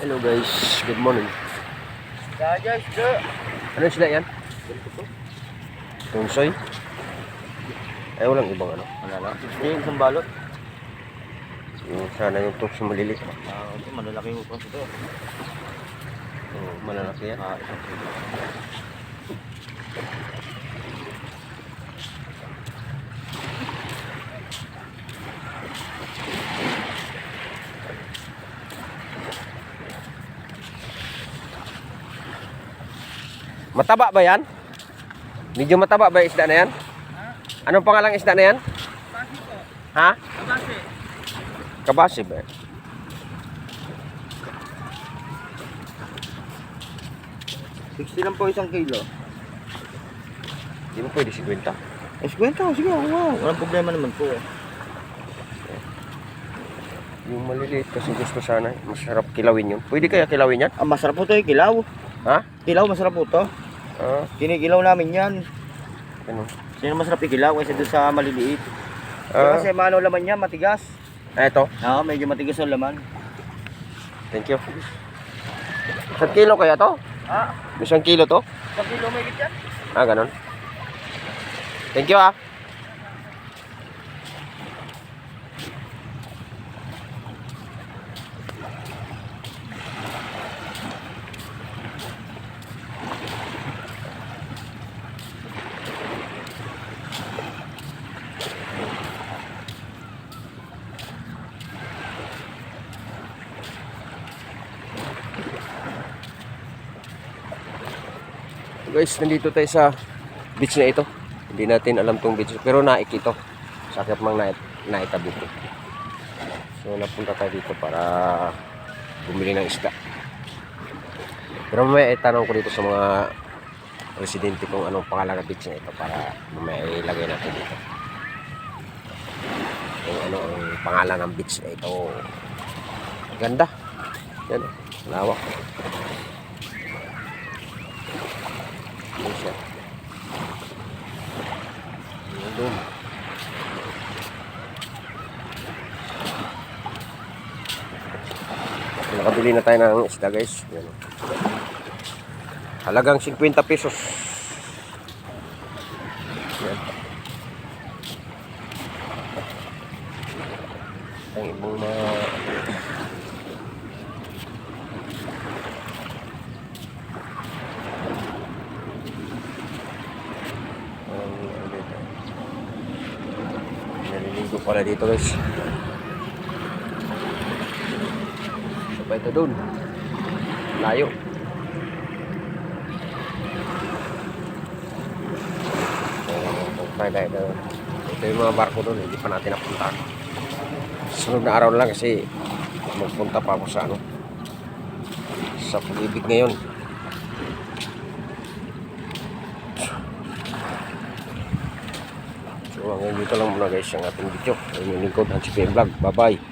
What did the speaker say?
Hello guys, good morning. Guys, Ano sila yan? Tungsoy? Ay walang ibang ano. wala lang. Hindi, isang balot. Yung sana yung tungsoy malilit. Ito, malalaki yung upos ito. Malalaki yan. Isang kilo. Mataba ba yan? Medyo mataba ba yung isda na yan? Anong pangalang isda na yan? Ha? Kabase. Kabase ba? 60 lang po isang kilo. Hindi mo pwede 50. Kwenta ko, sige. Wow. Walang problema naman po. Yung maliliit kasi gusto sana. Masarap kilawin yun. Pwede kaya kilawin yan? Masarap po ito eh, kilaw. Ha? Kilaw, masarap po ito. Kinikilaw namin yan. Ano? Sino masarap ikilaw kasi doon sa maliliit. Kasi mano laman niya, matigas. Ito. Oo, medyo matigas ang laman. Thank you. 1 kilo kaya to? 1 kilo to? 1 kilo may git yan? Ganon. Thank you Guys, nandito tayo sa beach na ito. Hindi natin alam tong beach, pero naik ito. Sakit mang naitabi ko. So napunta tayo dito para bumili ng isda. Pero mamaya itanong ko dito sa mga residente kung anong pangalan ng beach na ito para mamaya ilagay natin dito. Kung ano ang pangalan ng beach na ito. Ganda. Yan, lawak. Yan siya. Yan doon. Nakabili na tayo ng isda guys. Yan. Halagang 50 pesos. Yan. Ang ibang mga naliligo pala dito guys. Sabay ito dun. Layo. Ito yung mga barko dun. Hindi pa natin napuntahan. Sunod na araw lang kasi magpunta pa ako sa sa Pag-ibig ngayon. So hanggang dito lang muna guys ang ating video. Ay yung lingkod ang CPM Vlog. Bye bye.